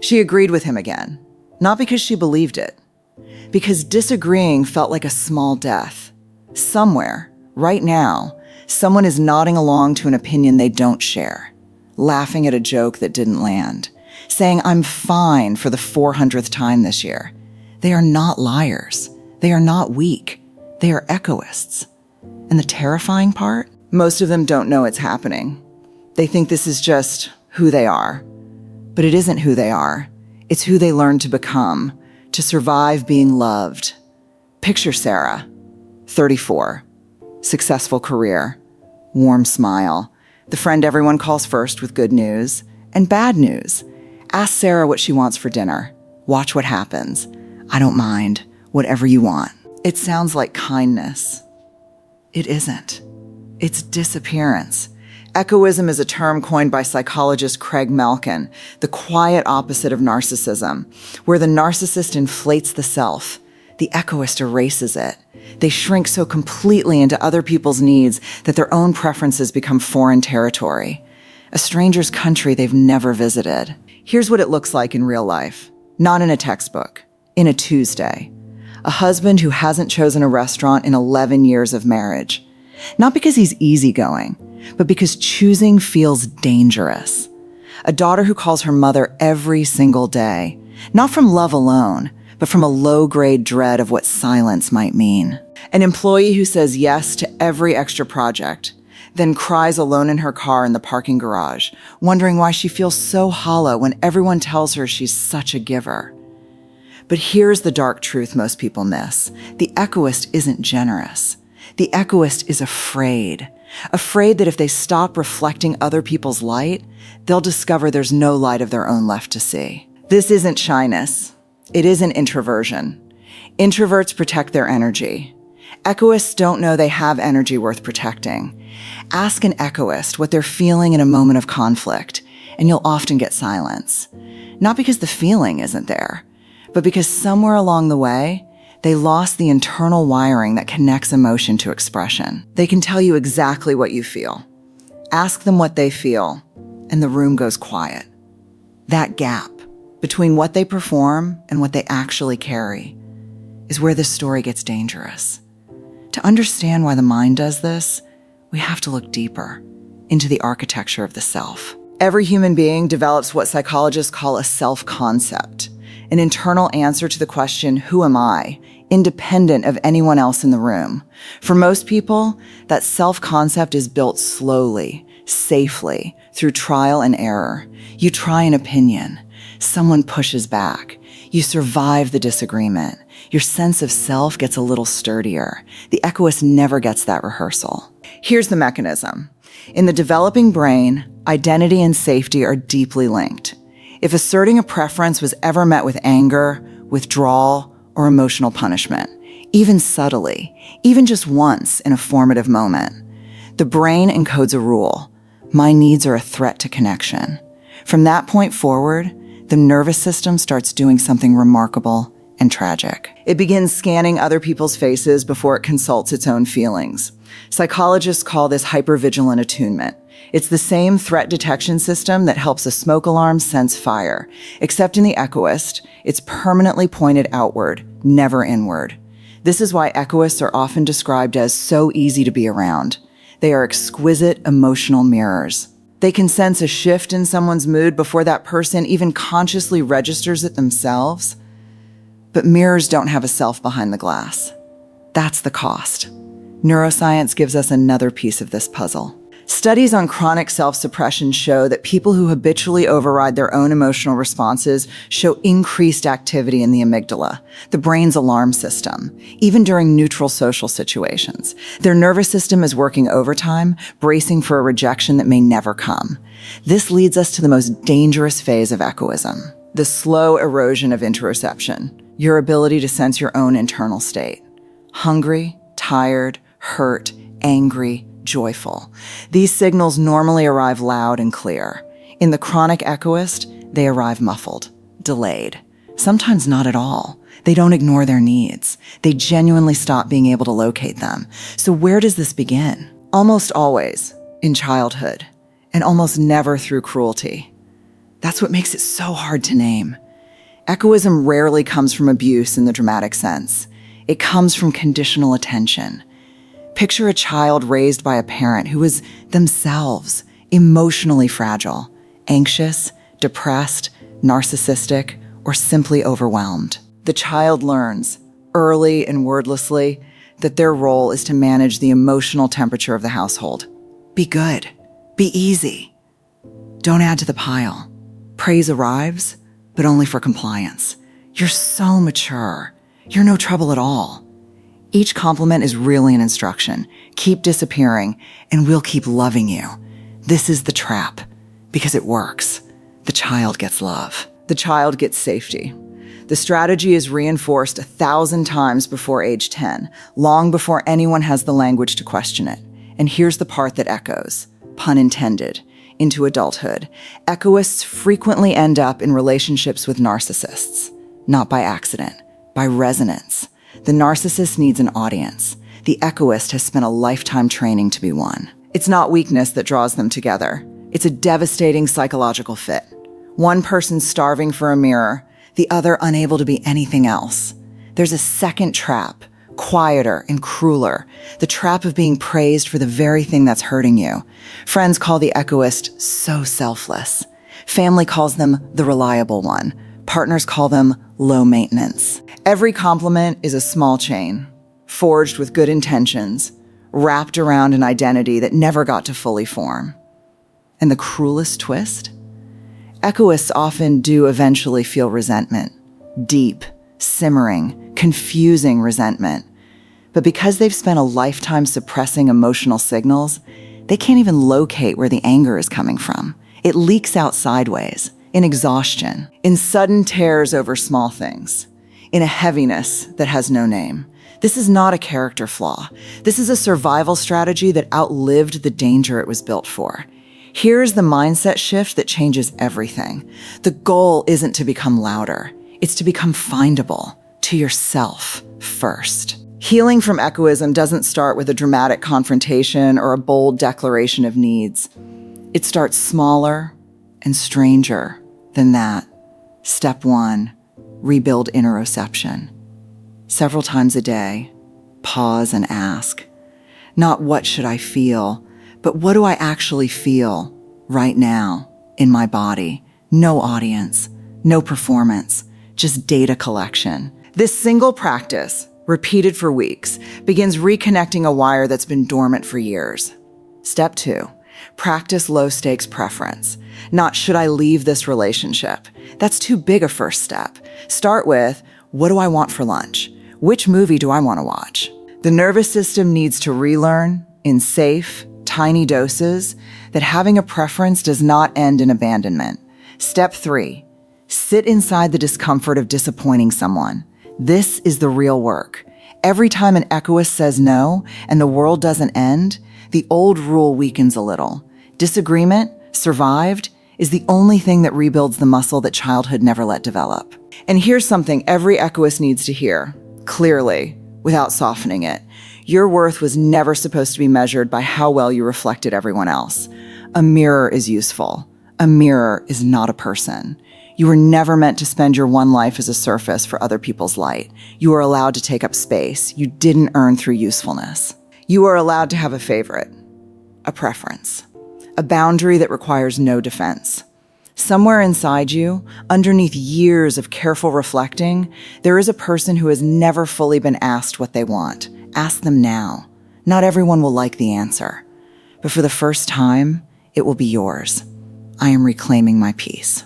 She agreed with him again, not because she believed it, because disagreeing felt like a small death. Somewhere, right now, someone is nodding along to an opinion they don't share, laughing at a joke that didn't land, saying, "I'm fine," for the 400th time this year. They are not liars. They are not weak. They are echoists. And the terrifying part? Most of them don't know it's happening. They think this is just who they are. But it isn't who they are. It's who they learn to become, to survive being loved. Picture Sarah, 34, successful career, warm smile, the friend everyone calls first with good news and bad news. Ask Sarah what she wants for dinner. Watch what happens. I don't mind. Whatever you want. It sounds like kindness. It isn't. It's disappearance. Echoism is a term coined by psychologist Craig Malkin, the quiet opposite of narcissism, where the narcissist inflates the self. The echoist erases it. They shrink so completely into other people's needs that their own preferences become foreign territory, a stranger's country they've never visited. Here's what it looks like in real life, not in a textbook, in a Tuesday. A husband who hasn't chosen a restaurant in 11 years of marriage. Not because he's easygoing, but because choosing feels dangerous. A daughter who calls her mother every single day, not from love alone, but from a low-grade dread of what silence might mean. An employee who says yes to every extra project, then cries alone in her car in the parking garage, wondering why she feels so hollow when everyone tells her she's such a giver. But here's the dark truth most people miss. The echoist isn't generous. The echoist is afraid that if they stop reflecting other people's light, they'll discover there's no light of their own left to see. This isn't shyness. It isn't introversion. Introverts protect their energy. Echoists don't know they have energy worth protecting. Ask an echoist what they're feeling in a moment of conflict, and you'll often get silence. Not because the feeling isn't there, but because somewhere along the way, they lost the internal wiring that connects emotion to expression. They can tell you exactly what you feel. Ask them what they feel, and the room goes quiet. That gap between what they perform and what they actually carry is where this story gets dangerous. To understand why the mind does this, we have to look deeper into the architecture of the self. Every human being develops what psychologists call a self-concept, an internal answer to the question, who am I, independent of anyone else in the room. For most people, that self-concept is built slowly, safely, through trial and error. You try an opinion. Someone pushes back. You survive the disagreement. Your sense of self gets a little sturdier. The echoist never gets that rehearsal. Here's the mechanism. In the developing brain, identity and safety are deeply linked. If asserting a preference was ever met with anger, withdrawal, or emotional punishment, even subtly, even just once in a formative moment, the brain encodes a rule. My needs are a threat to connection. From that point forward, the nervous system starts doing something remarkable and tragic. It begins scanning other people's faces before it consults its own feelings. Psychologists call this hypervigilant attunement. It's the same threat detection system that helps a smoke alarm sense fire, except in the echoist, it's permanently pointed outward, never inward. This is why echoists are often described as so easy to be around. They are exquisite emotional mirrors. They can sense a shift in someone's mood before that person even consciously registers it themselves. But mirrors don't have a self behind the glass. That's the cost. Neuroscience gives us another piece of this puzzle. Studies on chronic self-suppression show that people who habitually override their own emotional responses show increased activity in the amygdala, the brain's alarm system, even during neutral social situations. Their nervous system is working overtime, bracing for a rejection that may never come. This leads us to the most dangerous phase of echoism, the slow erosion of interoception, your ability to sense your own internal state. Hungry, tired, hurt, angry, joyful. These signals normally arrive loud and clear. In the chronic echoist, they arrive muffled, delayed, sometimes not at all. They don't ignore their needs. They genuinely stop being able to locate them. So where does this begin? Almost always in childhood, and almost never through cruelty. That's what makes it so hard to name. Echoism rarely comes from abuse in the dramatic sense. It comes from conditional attention. Picture a child raised by a parent who is themselves emotionally fragile, anxious, depressed, narcissistic, or simply overwhelmed. The child learns, early and wordlessly, that their role is to manage the emotional temperature of the household. Be good. Be easy. Don't add to the pile. Praise arrives, but only for compliance. You're so mature. You're no trouble at all. Each compliment is really an instruction. Keep disappearing, and we'll keep loving you. This is the trap, because it works. The child gets love. The child gets safety. The strategy is reinforced 1,000 times before age 10, long before anyone has the language to question it. And here's the part that echoes, pun intended, into adulthood. Echoists frequently end up in relationships with narcissists, not by accident, by resonance. The narcissist needs an audience. The echoist has spent a lifetime training to be one. It's not weakness that draws them together. It's a devastating psychological fit. One person starving for a mirror, the other unable to be anything else. There's a second trap, quieter and crueler, the trap of being praised for the very thing that's hurting you. Friends call the echoist so selfless. Family calls them the reliable one. Partners call them low maintenance. Every compliment is a small chain, forged with good intentions, wrapped around an identity that never got to fully form. And the cruelest twist? Echoists often do eventually feel resentment, deep, simmering, confusing resentment. But because they've spent a lifetime suppressing emotional signals, they can't even locate where the anger is coming from. It leaks out sideways, in exhaustion, in sudden tears over small things, in a heaviness that has no name. This is not a character flaw. This is a survival strategy that outlived the danger it was built for. Here's the mindset shift that changes everything. The goal isn't to become louder. It's to become findable to yourself first. Healing from echoism doesn't start with a dramatic confrontation or a bold declaration of needs. It starts smaller and stranger than that. Step 1, rebuild interoception. Several times a day, pause and ask, not what should I feel, but what do I actually feel right now in my body? No audience, no performance, just data collection. This single practice, repeated for weeks, begins reconnecting a wire that's been dormant for years. Step 2, practice low-stakes preference. Not should I leave this relationship? That's too big a first step. Start with, what do I want for lunch? Which movie do I want to watch? The nervous system needs to relearn, in safe, tiny doses, that having a preference does not end in abandonment. Step 3, sit inside the discomfort of disappointing someone. This is the real work. Every time an echoist says no and the world doesn't end, the old rule weakens a little. Disagreement, survived, is the only thing that rebuilds the muscle that childhood never let develop. And here's something every echoist needs to hear, clearly, without softening it. Your worth was never supposed to be measured by how well you reflected everyone else. A mirror is useful. A mirror is not a person. You were never meant to spend your one life as a surface for other people's light. You were allowed to take up space you didn't earn through usefulness. You are allowed to have a favorite, a preference, a boundary that requires no defense. Somewhere inside you, underneath years of careful reflecting, there is a person who has never fully been asked what they want. Ask them now. Not everyone will like the answer, but for the first time, it will be yours. I am reclaiming my peace.